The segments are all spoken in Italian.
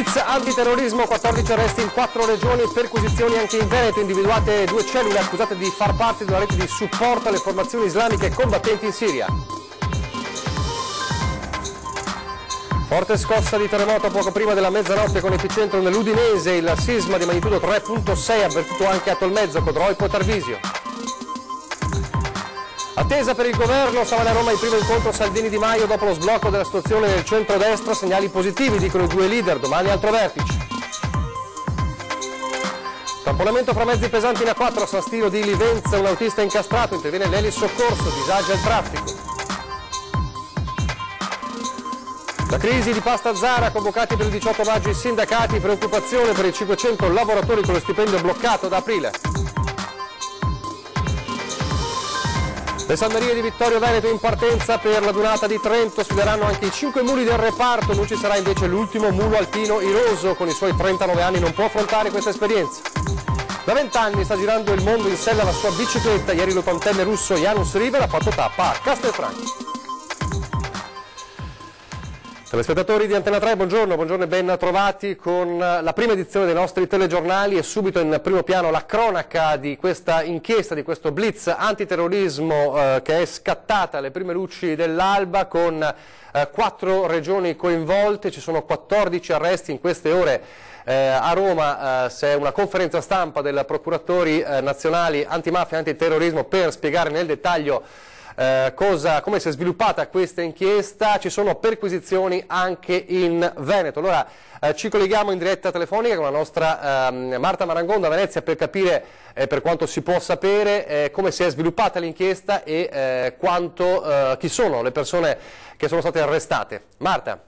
Blitz antiterrorismo, 14 arresti in 4 regioni, perquisizioni anche in Veneto, individuate 2 cellule accusate di far parte di una rete di supporto alle formazioni islamiche combattenti in Siria. Forte scossa di terremoto poco prima della mezzanotte con epicentro nell'Udinese, il sisma di magnitudo 3.6 avvertito anche a Tolmezzo, Codroipo e Tarvisio. Attesa per il governo, stamane a Roma il primo incontro Salvini-Di Maio dopo lo sblocco della situazione nel centrodestra, segnali positivi dicono i 2 leader, domani altro vertice. Tamponamento fra mezzi pesanti in A4 a San Stilo di Livenza, un autista incastrato, interviene l'Eli Soccorso, disagio il traffico. La crisi di Pasta Zara, convocati per il 18 maggio i sindacati, preoccupazione per i 500 lavoratori con lo stipendio bloccato da aprile. Le Salmerie di Vittorio Veneto in partenza per la Dunata di Trento, sfideranno anche i 5 muli del reparto, non ci sarà invece l'ultimo mulo alpino Iroso, con i suoi 39 anni non può affrontare questa esperienza. Da 20 anni sta girando il mondo in sella la sua bicicletta, ieri l'80enne russo Janus River ha fatto tappa a Castelfranco. Telespettatori di Antena 3, buongiorno e ben trovati con la prima edizione dei nostri telegiornali e subito in primo piano la cronaca di questa inchiesta, di questo blitz antiterrorismo che è scattata alle prime luci dell'alba con 4 regioni coinvolte, ci sono 14 arresti in queste ore. A Roma c'è una conferenza stampa del procuratori nazionali antimafia e antiterrorismo per spiegare nel dettaglio come si è sviluppata questa inchiesta. Ci sono perquisizioni anche in Veneto. Allora ci colleghiamo in diretta telefonica con la nostra Marta Marangon da Venezia per capire per quanto si può sapere come si è sviluppata l'inchiesta e chi sono le persone che sono state arrestate. Marta.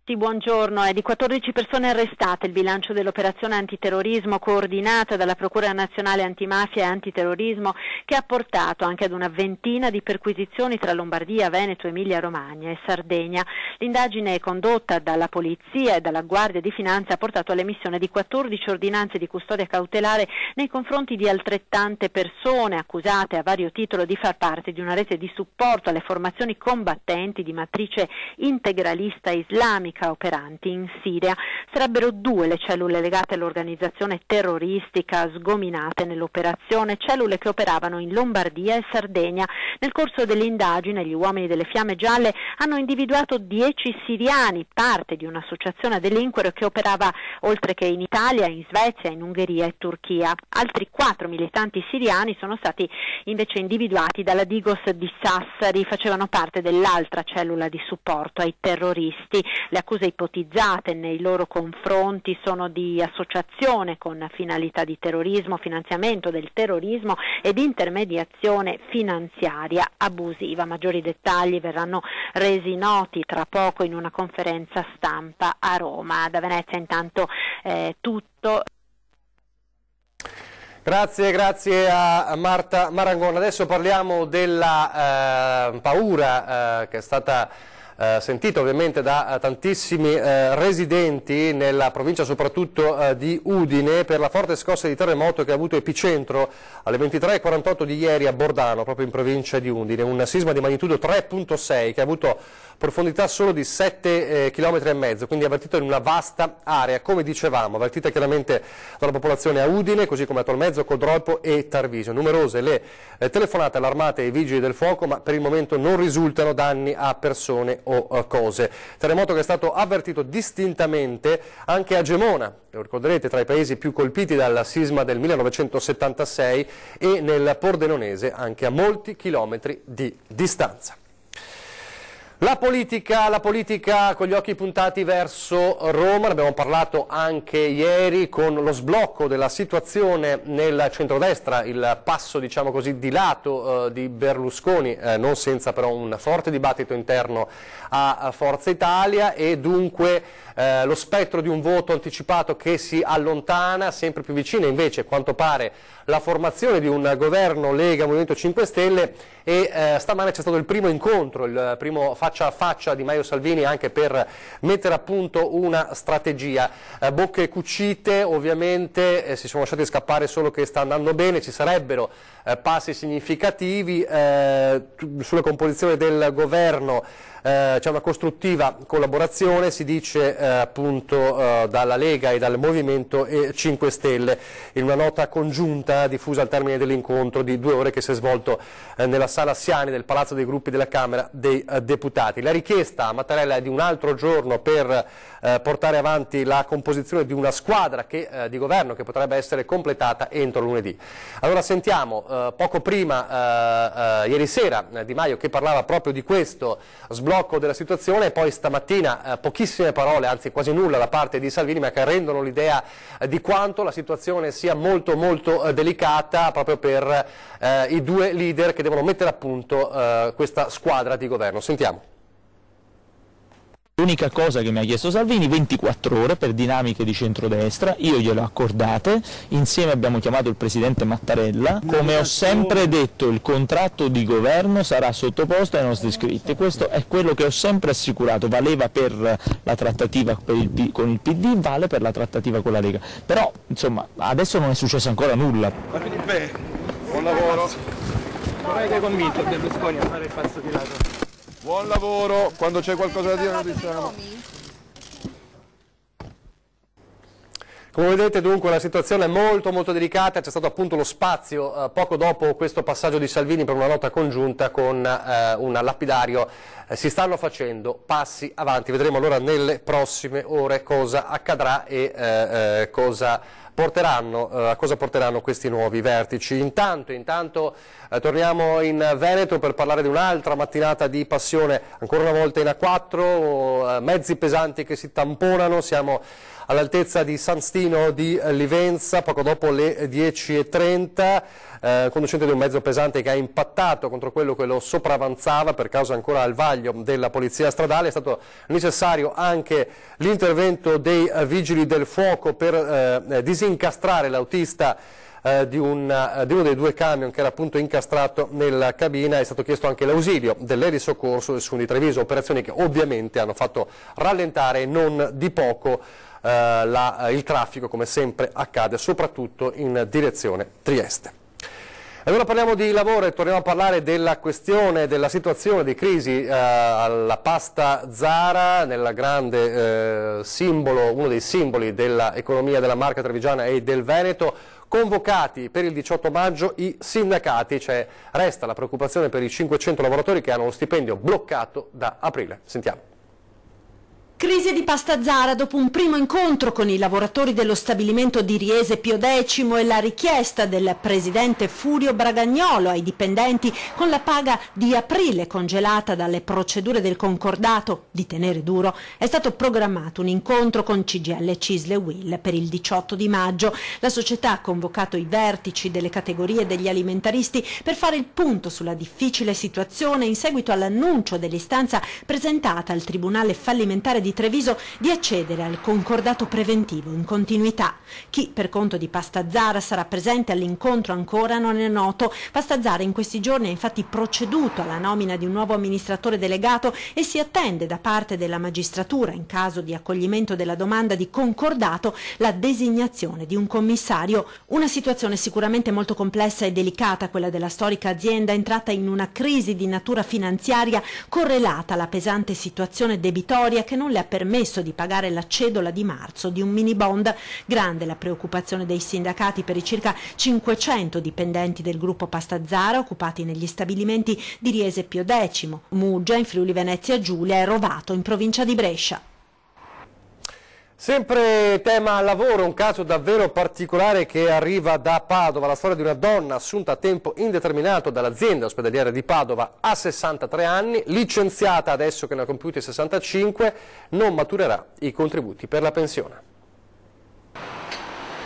Sì, buongiorno. È di 14 persone arrestate il bilancio dell'operazione antiterrorismo coordinata dalla Procura Nazionale Antimafia e Antiterrorismo, che ha portato anche ad una ventina di perquisizioni tra Lombardia, Veneto, Emilia Romagna e Sardegna. L'indagine condotta dalla Polizia e dalla Guardia di Finanza ha portato all'emissione di 14 ordinanze di custodia cautelare nei confronti di altrettante persone accusate a vario titolo di far parte di una rete di supporto alle formazioni combattenti di matrice integralista islamica operanti in Siria. Sarebbero 2 le cellule legate all'organizzazione terroristica sgominate nell'operazione, cellule che operavano in Lombardia e Sardegna. Nel corso dell'indagine gli uomini delle Fiamme Gialle hanno individuato 10 siriani, parte di un'associazione a delinquere che operava oltre che in Italia, in Svezia, in Ungheria e Turchia. Altri 4 militanti siriani sono stati invece individuati dalla Digos di Sassari, facevano parte dell'altra cellula di supporto ai terroristi. Le accuse ipotizzate nei loro confronti sono di associazione con finalità di terrorismo, finanziamento del terrorismo ed intermediazione finanziaria abusiva. Maggiori dettagli verranno resi noti tra poco in una conferenza stampa a Roma. Da Venezia intanto tutto. Grazie a Marta Marangon. Adesso parliamo della paura che è stata sentito ovviamente da tantissimi residenti nella provincia soprattutto di Udine per la forte scossa di terremoto che ha avuto epicentro alle 23:48 di ieri a Bordano, proprio in provincia di Udine, un sisma di magnitudo 3.6 che ha avuto profondità solo di 7,5 km, quindi avvertito in una vasta area, come dicevamo, avvertita chiaramente dalla popolazione a Udine, così come a Tolmezzo, Codroipo e Tarvisio. Numerose le telefonate allarmate ai vigili del fuoco, ma per il momento non risultano danni a persone o cose. Terremoto che è stato avvertito distintamente anche a Gemona, lo ricorderete, tra i paesi più colpiti dal sisma del 1976, e nel Pordenonese, anche a molti chilometri di distanza. La politica con gli occhi puntati verso Roma, ne abbiamo parlato anche ieri con lo sblocco della situazione nel centrodestra, il passo diciamo così di lato di Berlusconi, non senza però un forte dibattito interno a Forza Italia e dunque lo spettro di un voto anticipato che si allontana, sempre più vicino invece a quanto pare la formazione di un governo Lega-Movimento 5 Stelle e stamane c'è stato il primo incontro, il primo faccia a faccia di Maio Salvini anche per mettere a punto una strategia. Bocche cucite, ovviamente si sono lasciati scappare solo che sta andando bene, ci sarebbero passi significativi sulla composizione del governo. C'è una costruttiva collaborazione, si dice appunto dalla Lega e dal Movimento 5 Stelle, in una nota congiunta diffusa al termine dell'incontro di 2 ore che si è svolto nella Sala Siani del Palazzo dei Gruppi della Camera dei Deputati. La richiesta a Mattarella è di un altro giorno per portare avanti la composizione di una squadra di governo che potrebbe essere completata entro lunedì. Allora sentiamo poco prima, ieri sera, Di Maio che parlava proprio di questo sblocco della situazione, e poi stamattina pochissime parole, anzi quasi nulla da parte di Salvini, ma che rendono l'idea di quanto la situazione sia molto delicata proprio per i 2 leader che devono mettere a punto questa squadra di governo. Sentiamo. L'unica cosa che mi ha chiesto Salvini, 24 ore per dinamiche di centrodestra, io gliele ho accordate, insieme abbiamo chiamato il Presidente Mattarella, come ho sempre detto il contratto di governo sarà sottoposto ai nostri iscritti, questo è quello che ho sempre assicurato, valeva per la trattativa con il PD, vale per la trattativa con la Lega, però insomma adesso non è successo ancora nulla. Beh, buon lavoro. Non avete convinto Berlusconi a fare il passo di lato? Buon lavoro, quando c'è qualcosa da dire lo diciamo. Come vedete dunque la situazione è molto delicata, c'è stato appunto lo spazio poco dopo questo passaggio di Salvini per una nota congiunta con un lapidario. Si stanno facendo passi avanti, vedremo allora nelle prossime ore cosa accadrà e a cosa porteranno questi nuovi vertici. Intanto torniamo in Veneto per parlare di un'altra mattinata di passione, ancora una volta in A4, mezzi pesanti che si tamponano, siamo all'altezza di San Stino di Livenza, poco dopo le 10:30, conducente di un mezzo pesante che ha impattato contro quello che lo sopravanzava per causa ancora al vaglio della polizia stradale. È stato necessario anche l'intervento dei vigili del fuoco per disincastrare l'autista di uno dei 2 camion che era appunto incastrato nella cabina. È stato chiesto anche l'ausilio dell'elisoccorso del SUN di Treviso, operazioni che ovviamente hanno fatto rallentare non di poco il traffico, come sempre accade, soprattutto in direzione Trieste. Allora parliamo di lavoro e torniamo a parlare della questione, della situazione di crisi alla pasta Zara, nel grande simbolo, uno dei simboli dell'economia della Marca Trevigiana e del Veneto. Convocati per il 18 maggio i sindacati, resta la preoccupazione per i 500 lavoratori che hanno lo stipendio bloccato da aprile. Sentiamo. Crisi di pasta Zara dopo un primo incontro con i lavoratori dello stabilimento di Riese Pio X e la richiesta del presidente Furio Bragagnolo ai dipendenti con la paga di aprile congelata dalle procedure del concordato di tenere duro, è stato programmato un incontro con CGIL, CISL e UIL per il 18 di maggio. La società ha convocato i vertici delle categorie degli alimentaristi per fare il punto sulla difficile situazione in seguito all'annuncio dell'istanza presentata al Tribunale fallimentare di Treviso di accedere al concordato preventivo in continuità. Chi per conto di Pasta Zara sarà presente all'incontro ancora non è noto. Pasta Zara in questi giorni ha infatti proceduto alla nomina di un nuovo amministratore delegato e si attende da parte della magistratura, in caso di accoglimento della domanda di concordato, la designazione di un commissario. Una situazione sicuramente molto complessa e delicata, quella della storica azienda entrata in una crisi di natura finanziaria correlata alla pesante situazione debitoria che non le ha permesso di pagare la cedola di marzo di un mini bond. Grande la preoccupazione dei sindacati per i circa 500 dipendenti del gruppo Pasta Zara occupati negli stabilimenti di Riese Pio X, Muggia in Friuli Venezia Giulia e Rovato in provincia di Brescia. Sempre tema lavoro, un caso davvero particolare che arriva da Padova, la storia di una donna assunta a tempo indeterminato dall'azienda ospedaliera di Padova a 63 anni, licenziata adesso che ne ha compiuti 65, non maturerà i contributi per la pensione.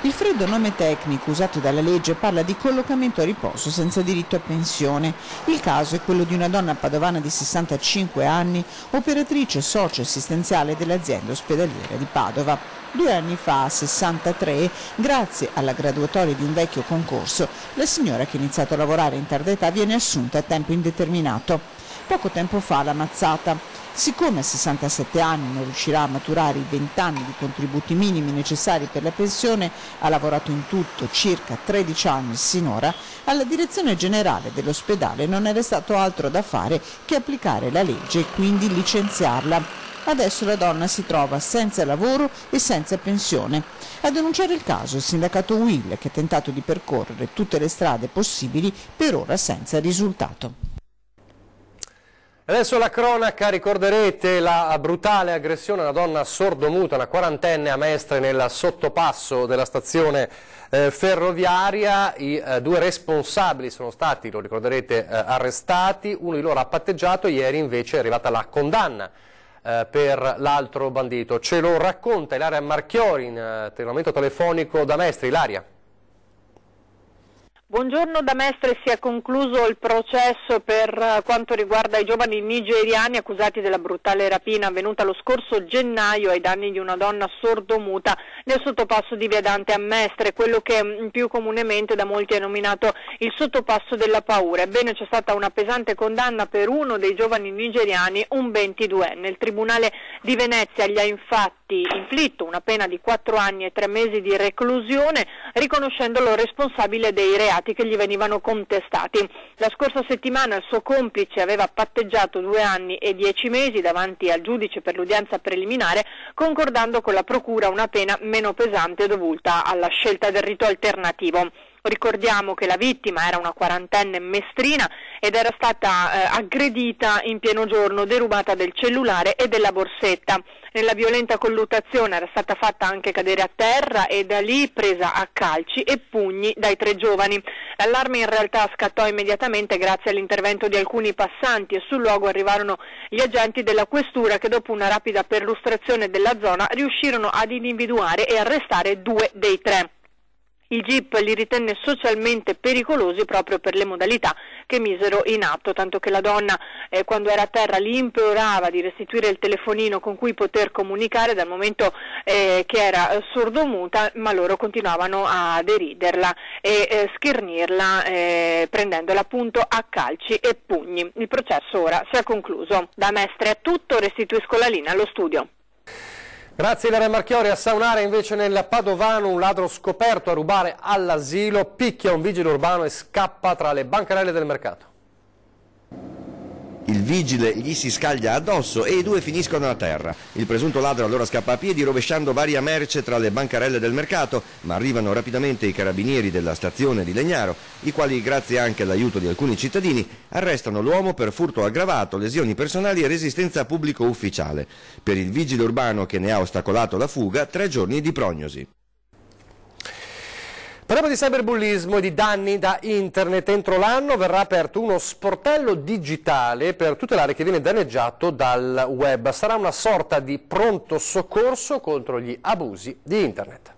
Il freddo nome tecnico usato dalla legge parla di collocamento a riposo senza diritto a pensione. Il caso è quello di una donna padovana di 65 anni, operatrice socio-assistenziale dell'azienda ospedaliera di Padova. 2 anni fa, a 63, grazie alla graduatoria di un vecchio concorso, la signora che ha iniziato a lavorare in tarda età viene assunta a tempo indeterminato. Poco tempo fa l'ha ammazzata. Siccome a 67 anni non riuscirà a maturare i 20 anni di contributi minimi necessari per la pensione, ha lavorato in tutto circa 13 anni sinora, alla direzione generale dell'ospedale non era stato altro da fare che applicare la legge e quindi licenziarla. Adesso la donna si trova senza lavoro e senza pensione. A denunciare il caso il sindacato UIL, che ha tentato di percorrere tutte le strade possibili, per ora senza risultato. Adesso la cronaca, ricorderete la brutale aggressione a una donna sordomuta, una quarantenne a Mestre nel sottopasso della stazione ferroviaria. I 2 responsabili sono stati, lo ricorderete, arrestati, uno di loro ha patteggiato, ieri invece è arrivata la condanna per l'altro bandito. Ce lo racconta Ilaria Marchiori in collegamento telefonico da Mestre. Ilaria. Buongiorno, da Mestre si è concluso il processo per quanto riguarda i giovani nigeriani accusati della brutale rapina avvenuta lo scorso gennaio ai danni di una donna sordomuta nel sottopasso di Via Dante a Mestre, quello che più comunemente da molti è nominato il sottopasso della paura. Ebbene, c'è stata una pesante condanna per uno dei giovani nigeriani, un 22enne. Il Tribunale di Venezia gli ha infatti inflitto una pena di 4 anni e 3 mesi di reclusione, riconoscendolo responsabile dei reati che gli venivano contestati. La scorsa settimana il suo complice aveva patteggiato 2 anni e 10 mesi davanti al giudice per l'udienza preliminare, concordando con la procura una pena meno pesante dovuta alla scelta del rito alternativo. Ricordiamo che la vittima era una quarantenne mestrina ed era stata aggredita in pieno giorno, derubata del cellulare e della borsetta. Nella violenta colluttazione era stata fatta anche cadere a terra e da lì presa a calci e pugni dai 3 giovani. L'allarme in realtà scattò immediatamente grazie all'intervento di alcuni passanti e sul luogo arrivarono gli agenti della questura che dopo una rapida perlustrazione della zona riuscirono ad individuare e arrestare 2 dei 3. Il GIP li ritenne socialmente pericolosi proprio per le modalità che misero in atto, tanto che la donna quando era a terra li implorava di restituire il telefonino con cui poter comunicare dal momento che era sordomuta, ma loro continuavano a deriderla e schernirla prendendola appunto a calci e pugni. Il processo ora si è concluso. Da Mestre è tutto, restituisco la linea allo studio. Grazie Ilaria Marchiori. A Saunare invece nel Padovano un ladro scoperto a rubare all'asilo picchia un vigile urbano e scappa tra le bancarelle del mercato. Il vigile gli si scaglia addosso e i 2 finiscono a terra. Il presunto ladro allora scappa a piedi rovesciando varia merce tra le bancarelle del mercato, ma arrivano rapidamente i carabinieri della stazione di Legnaro, i quali, grazie anche all'aiuto di alcuni cittadini, arrestano l'uomo per furto aggravato, lesioni personali e resistenza pubblico ufficiale. Per il vigile urbano che ne ha ostacolato la fuga, 3 giorni di prognosi. Parliamo di cyberbullismo e di danni da internet. Entro l'anno verrà aperto uno sportello digitale per tutelare chi viene danneggiato dal web. Sarà una sorta di pronto soccorso contro gli abusi di internet.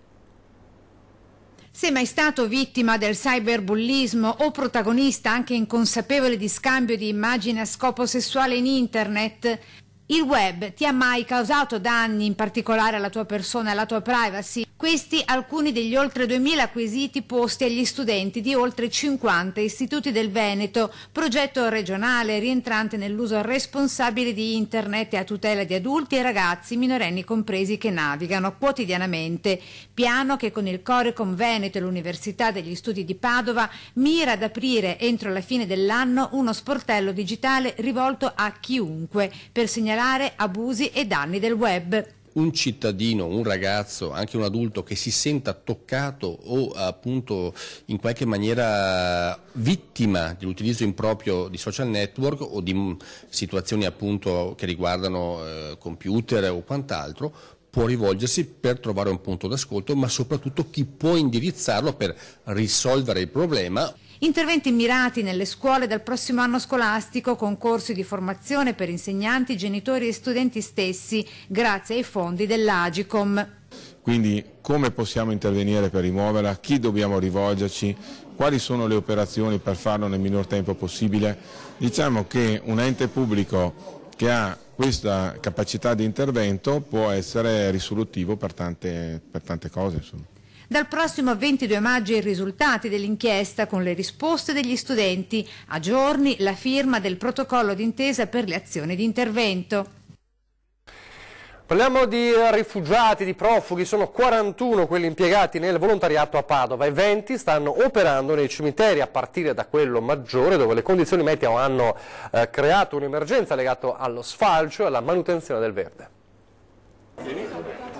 Se mai stato vittima del cyberbullismo o protagonista anche inconsapevole di scambio di immagini a scopo sessuale in internet, il web ti ha mai causato danni, in particolare alla tua persona e alla tua privacy? Questi alcuni degli oltre 2000 quesiti posti agli studenti di oltre 50 istituti del Veneto, progetto regionale rientrante nell'uso responsabile di internet e a tutela di adulti e ragazzi minorenni compresi che navigano quotidianamente. Piano che con il Corecom Veneto e l'Università degli Studi di Padova mira ad aprire entro la fine dell'anno uno sportello digitale rivolto a chiunque per segnalare abusi e danni del web. Un cittadino, un ragazzo, anche un adulto che si senta toccato o appunto in qualche maniera vittima dell'utilizzo improprio di social network o di situazioni appunto che riguardano computer o quant'altro, può rivolgersi per trovare un punto d'ascolto, ma soprattutto chi può indirizzarlo per risolvere il problema. Interventi mirati nelle scuole dal prossimo anno scolastico, con corsi di formazione per insegnanti, genitori e studenti stessi, grazie ai fondi dell'Agicom. Quindi come possiamo intervenire per rimuoverla, a chi dobbiamo rivolgerci, quali sono le operazioni per farlo nel minor tempo possibile. Diciamo che un ente pubblico che ha questa capacità di intervento può essere risolutivo per tante cose. Insomma. Dal prossimo 22 maggio i risultati dell'inchiesta con le risposte degli studenti, a giorni la firma del protocollo d'intesa per le azioni di intervento. Parliamo di rifugiati, di profughi, sono 41 quelli impiegati nel volontariato a Padova e 20 stanno operando nei cimiteri, a partire da quello maggiore, dove le condizioni meteo hanno creato un'emergenza legata allo sfalcio e alla manutenzione del verde.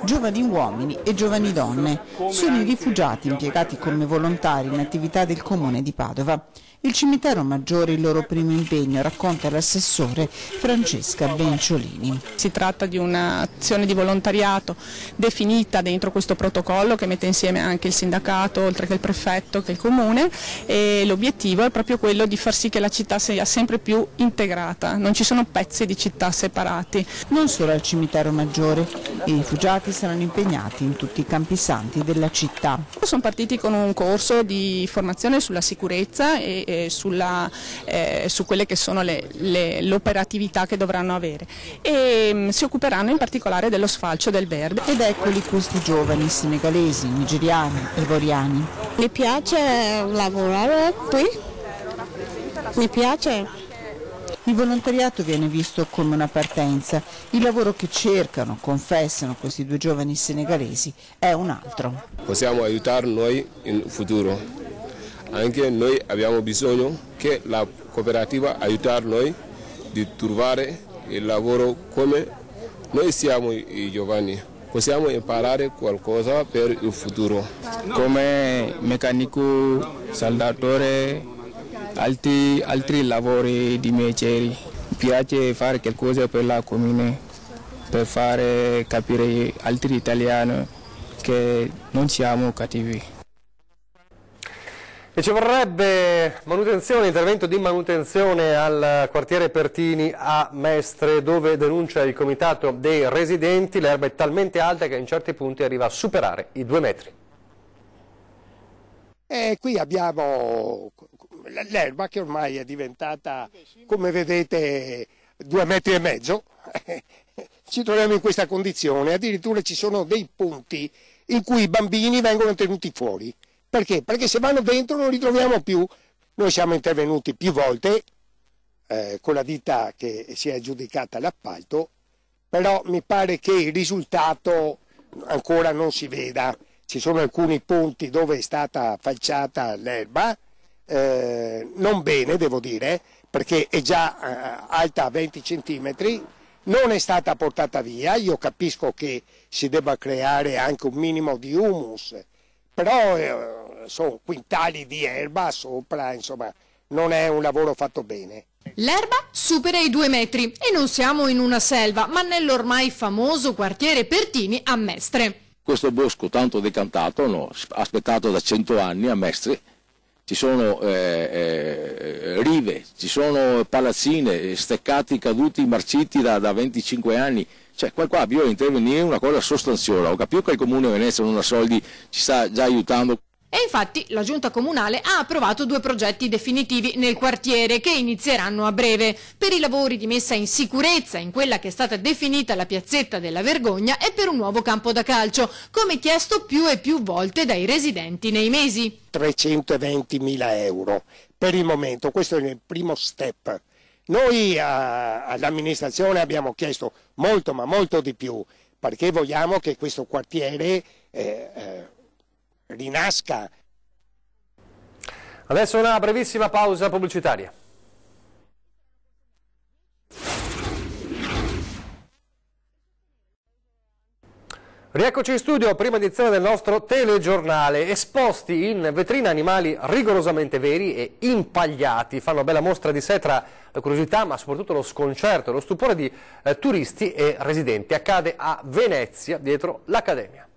Giovani uomini e giovani donne sono i rifugiati impiegati come volontari in attività del comune di Padova. Il cimitero maggiore è il loro primo impegno, racconta l'assessore Francesca Benciolini. Si tratta di un'azione di volontariato definita dentro questo protocollo che mette insieme anche il sindacato, oltre che il prefetto, che il comune, e l'obiettivo è proprio quello di far sì che la città sia sempre più integrata, non ci sono pezzi di città separati. Non solo al cimitero maggiore, i rifugiati saranno impegnati in tutti i campisanti della città. Sono partiti con un corso di formazione sulla sicurezza e su quelle che sono l'operatività che dovranno avere e si occuperanno in particolare dello sfalcio del verde. Ed eccoli questi giovani senegalesi, nigeriani, ivoriani. Mi piace lavorare qui, mi piace. Il volontariato viene visto come una partenza, il lavoro che cercano, confessano questi due giovani senegalesi, è un altro. Possiamo aiutare noi in futuro. Anche noi abbiamo bisogno che la cooperativa aiuti noi di trovare il lavoro come noi siamo i giovani. Possiamo imparare qualcosa per il futuro. Come meccanico, saldatore, altri lavori di mestieri. Mi piace fare qualcosa per la comune, per fare capire altri italiani che non siamo cattivi. E ci vorrebbe manutenzione, intervento di manutenzione al quartiere Pertini a Mestre, dove denuncia il comitato dei residenti. L'erba è talmente alta che in certi punti arriva a superare i 2 metri. Qui abbiamo l'erba che ormai è diventata, come vedete, 2,5 metri. Ci troviamo in questa condizione, addirittura ci sono dei punti in cui i bambini vengono tenuti fuori. Perché? Perché se vanno dentro non li troviamo più. Noi siamo intervenuti più volte con la ditta che si è aggiudicata l'appalto, però mi pare che il risultato ancora non si veda. Ci sono alcuni punti dove è stata falciata l'erba, non bene devo dire, perché è già alta 20 centimetri, non è stata portata via. Io capisco che si debba creare anche un minimo di humus, però sono quintali di erba sopra, insomma non è un lavoro fatto bene. L'erba supera i 2 metri e non siamo in una selva, ma nell'ormai famoso quartiere Pertini a Mestre. Questo bosco tanto decantato, aspettato da 100 anni a Mestre, ci sono rive, ci sono palazzine, steccati caduti, marciti da 25 anni. Cioè qua bisogna intervenire una cosa sostanziosa. Ho capito che il Comune di Venezia non ha soldi, ci sta già aiutando. E infatti la Giunta Comunale ha approvato 2 progetti definitivi nel quartiere che inizieranno a breve per i lavori di messa in sicurezza in quella che è stata definita la piazzetta della Vergogna e per un nuovo campo da calcio, come chiesto più e più volte dai residenti nei mesi. 320.000 euro per il momento, questo è il primo step. Noi all'amministrazione abbiamo chiesto molto ma molto di più, perché vogliamo che questo quartiere rinasca. Adesso una brevissima pausa pubblicitaria. Rieccoci in studio, prima edizione del nostro telegiornale. Esposti in vetrina animali rigorosamente veri e impagliati. Fanno bella mostra di sé tra la curiosità ma soprattutto lo sconcerto e lo stupore di turisti e residenti. Accade a Venezia, dietro l'Accademia.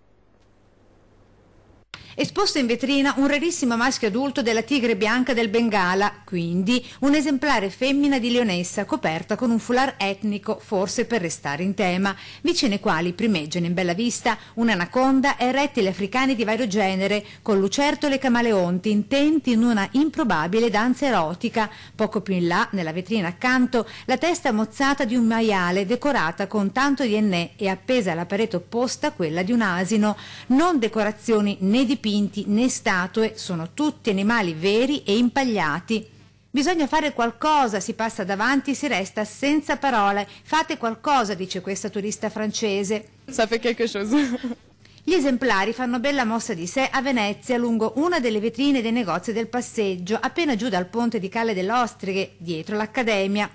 Esposto in vetrina un rarissimo maschio adulto della tigre bianca del Bengala, quindi un esemplare femmina di leonessa coperta con un foulard etnico, forse per restare in tema, vicine quali primeggiano in bella vista un'anaconda e rettili africani di vario genere, con lucertole e camaleonti intenti in una improbabile danza erotica. Poco più in là, nella vetrina accanto, la testa mozzata di un maiale decorata con tanto di ennè e appesa alla parete opposta quella di un asino. Non decorazioni né dipinti né statue, sono tutti animali veri e impagliati. Bisogna fare qualcosa, si passa davanti, si resta senza parole. Fate qualcosa, dice questa turista francese. Ça fait quelque chose. Gli esemplari fanno bella mossa di sé a Venezia, lungo una delle vetrine dei negozi del passeggio, appena giù dal ponte di Calle delle Ostriche, dietro l'Accademia.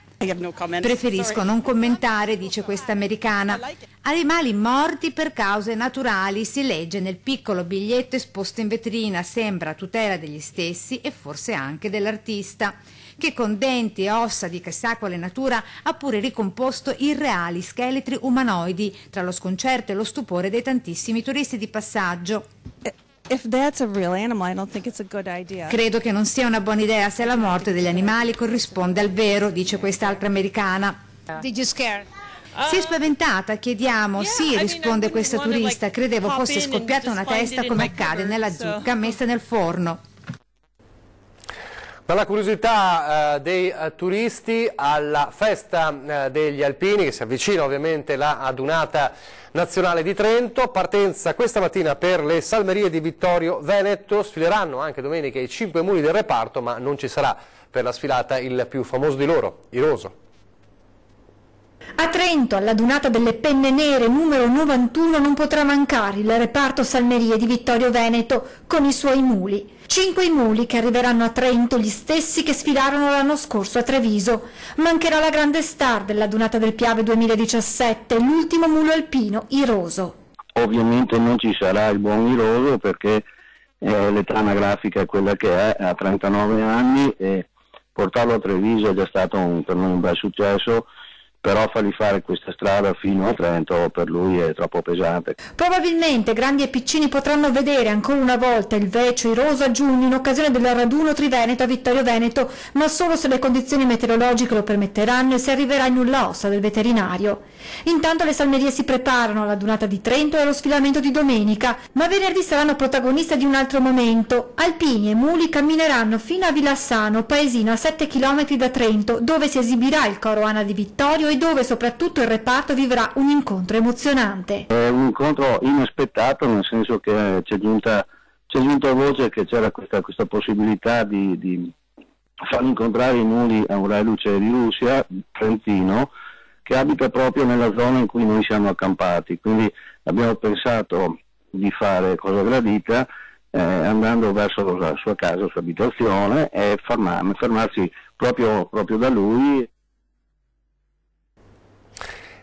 Preferisco non commentare, dice questa americana. Animali morti per cause naturali, si legge nel piccolo biglietto esposto in vetrina, sembra a tutela degli stessi e forse anche dell'artista, che con denti e ossa di chissà quale natura ha pure ricomposto irreali scheletri umanoidi, tra lo sconcerto e lo stupore dei tantissimi turisti di passaggio. Credo che non sia una buona idea se la morte degli animali corrisponde al vero, dice quest'altra americana. Did you scare? Si è spaventata, chiediamo. Sì, risponde questa turista, credevo fosse scoppiata una testa come accade nella zucca messa nel forno. Dalla curiosità dei turisti alla festa degli alpini, che si avvicina ovviamente la adunata nazionale di Trento, partenza questa mattina per le salmerie di Vittorio Veneto, sfileranno anche domenica i 5 muli del reparto, ma non ci sarà per la sfilata il più famoso di loro, Iroso. A Trento, all'adunata delle Penne Nere numero 91, non potrà mancare il reparto salmerie di Vittorio Veneto con i suoi muli. 5 muli che arriveranno a Trento, gli stessi che sfilarono l'anno scorso a Treviso. Mancherà la grande star dell'adunata del Piave 2017, l'ultimo mulo alpino, Iroso. Ovviamente non ci sarà il buon Iroso perché l'età anagrafica è quella che è, ha 39 anni e portarlo a Treviso è già stato per noi un bel successo. Però fargli fare questa strada fino a Trento per lui è troppo pesante. Probabilmente grandi e piccini potranno vedere ancora una volta il vecchio Iroso a giugno in occasione del raduno Triveneto a Vittorio Veneto, ma solo se le condizioni meteorologiche lo permetteranno e se arriverà in nulla ossa del veterinario. Intanto le salmerie si preparano alla dunata di Trento e allo sfilamento di domenica, ma venerdì saranno protagoniste di un altro momento. Alpini e muli cammineranno fino a Vilassano, paesino a 7 km da Trento, dove si esibirà il coro Ana di Vittorio e dove soprattutto il reparto vivrà un incontro emozionante. È un incontro inaspettato, nel senso che c'è giunta voce che c'era questa possibilità di far incontrare i muli a un reduce di Russia, trentino, che abita proprio nella zona in cui noi siamo accampati, quindi abbiamo pensato di fare cosa gradita andando verso la sua casa, la sua abitazione e fermarsi proprio da lui.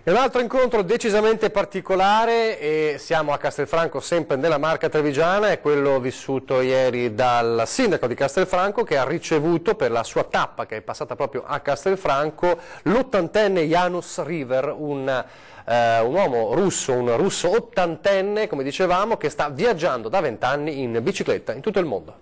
È un altro incontro decisamente particolare e siamo a Castelfranco, sempre nella Marca Trevigiana, è quello vissuto ieri dal sindaco di Castelfranco che ha ricevuto per la sua tappa che è passata proprio a Castelfranco l'80enne Janus River, un uomo russo, un russo ottantenne, come dicevamo, che sta viaggiando da 20 anni in bicicletta in tutto il mondo.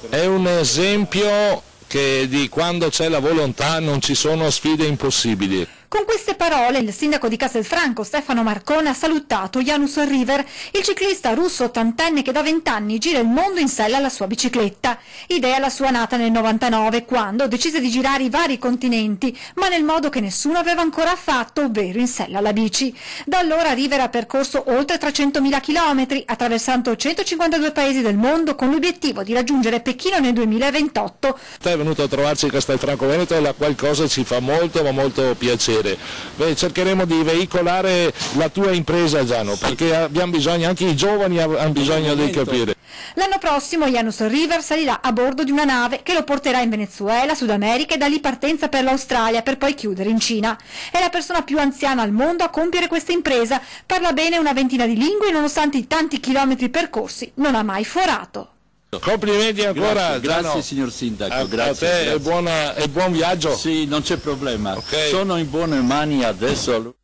È un esempio che di quando c'è la volontà non ci sono sfide impossibili. Con queste parole il sindaco di Castelfranco Stefano Marcone ha salutato Janus River, il ciclista russo ottantenne che da 20 anni gira il mondo in sella alla sua bicicletta. Idea la sua nata nel 99 quando decise di girare i vari continenti, ma nel modo che nessuno aveva ancora fatto, ovvero in sella alla bici. Da allora River ha percorso oltre 300.000 chilometri, attraversando 152 paesi del mondo con l'obiettivo di raggiungere Pechino nel 2028. È venuto a trovarci a Castelfranco Veneto e la qualcosa ci fa molto ma molto piacere. Beh, cercheremo di veicolare la tua impresa, Giano, perché abbiamo bisogno, anche i giovani hanno bisogno di capire. L'anno prossimo Janus River salirà a bordo di una nave che lo porterà in Venezuela, Sud America e da lì partenza per l'Australia per poi chiudere in Cina. È la persona più anziana al mondo a compiere questa impresa, parla bene una ventina di lingue e nonostante i tanti chilometri percorsi non ha mai forato. Complimenti ancora. Grazie signor Sindaco, grazie. A te e buon viaggio. Sì, non c'è problema, okay. Sono in buone mani adesso.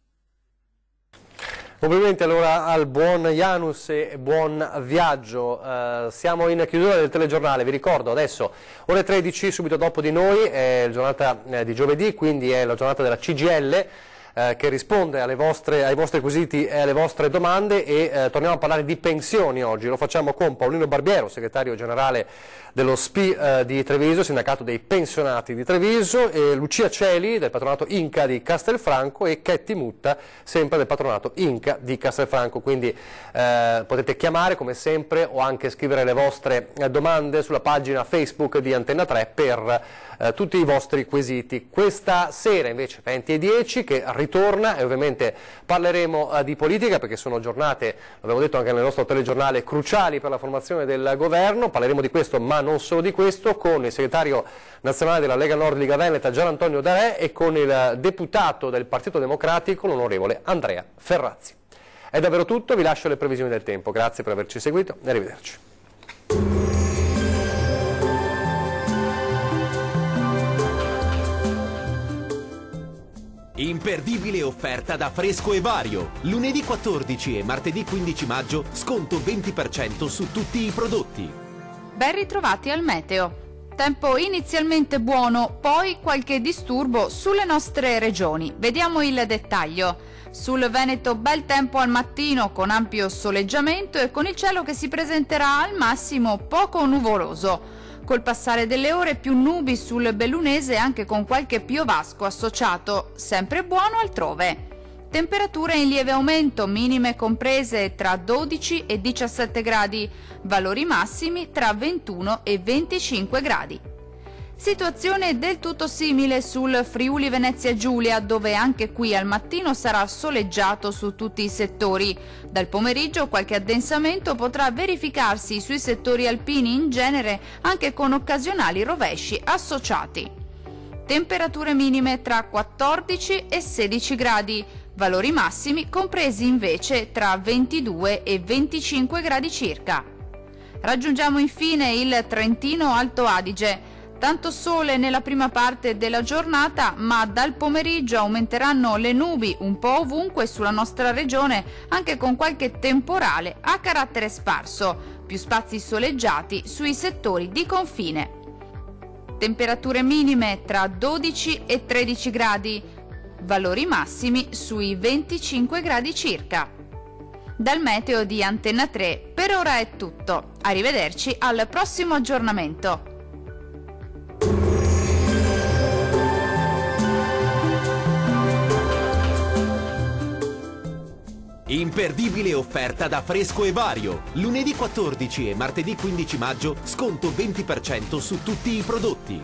Complimenti allora al buon Janus e buon viaggio. Siamo in chiusura del telegiornale, vi ricordo adesso ore 13, subito dopo di noi è la giornata di giovedì, quindi è la giornata della CGIL che risponde ai vostri quesiti e alle vostre domande, e torniamo a parlare di pensioni oggi. Lo facciamo con Paolino Barbiero, segretario generale dello SPI di Treviso, sindacato dei pensionati di Treviso, e Lucia Celi del patronato Inca di Castelfranco e Chetti Mutta sempre del patronato Inca di Castelfranco. Quindi potete chiamare come sempre o anche scrivere le vostre domande sulla pagina Facebook di Antenna 3 per tutti i vostri quesiti. Questa sera invece 20:10 che ritorna, e ovviamente parleremo di politica perché sono giornate, l'avevo detto anche nel nostro telegiornale, cruciali per la formazione del governo. Parleremo di questo, ma non solo di questo, con il segretario nazionale della Lega Nord Liga Veneta Gian Antonio Darè e con il deputato del Partito Democratico, l'onorevole Andrea Ferrazzi. È davvero tutto, vi lascio le previsioni del tempo. Grazie per averci seguito e arrivederci. Imperdibile offerta da Fresco e Vario. Lunedì 14 e martedì 15 maggio sconto 20% su tutti i prodotti. Ben ritrovati al meteo. Tempo inizialmente buono, poi qualche disturbo sulle nostre regioni. Vediamo il dettaglio. Sul Veneto bel tempo al mattino con ampio soleggiamento e con il cielo che si presenterà al massimo poco nuvoloso. Col passare delle ore più nubi sul Bellunese, anche con qualche piovasco associato, sempre buono altrove. Temperature in lieve aumento, minime comprese tra 12 e 17 gradi, valori massimi tra 21 e 25 gradi. Situazione del tutto simile sul Friuli Venezia Giulia, dove anche qui al mattino sarà soleggiato su tutti i settori. Dal pomeriggio qualche addensamento potrà verificarsi sui settori alpini in genere, anche con occasionali rovesci associati. Temperature minime tra 14 e 16 gradi, valori massimi compresi invece tra 22 e 25 gradi circa. Raggiungiamo infine il Trentino Alto Adige. Tanto sole nella prima parte della giornata, ma dal pomeriggio aumenteranno le nubi un po' ovunque sulla nostra regione, anche con qualche temporale a carattere sparso, più spazi soleggiati sui settori di confine. Temperature minime tra 12 e 13 gradi, valori massimi sui 25 gradi circa. Dal meteo di Antenna 3 per ora è tutto. Arrivederci al prossimo aggiornamento. Imperdibile offerta da Fresco e Vario. Lunedì 14 e martedì 15 maggio sconto 20% su tutti i prodotti.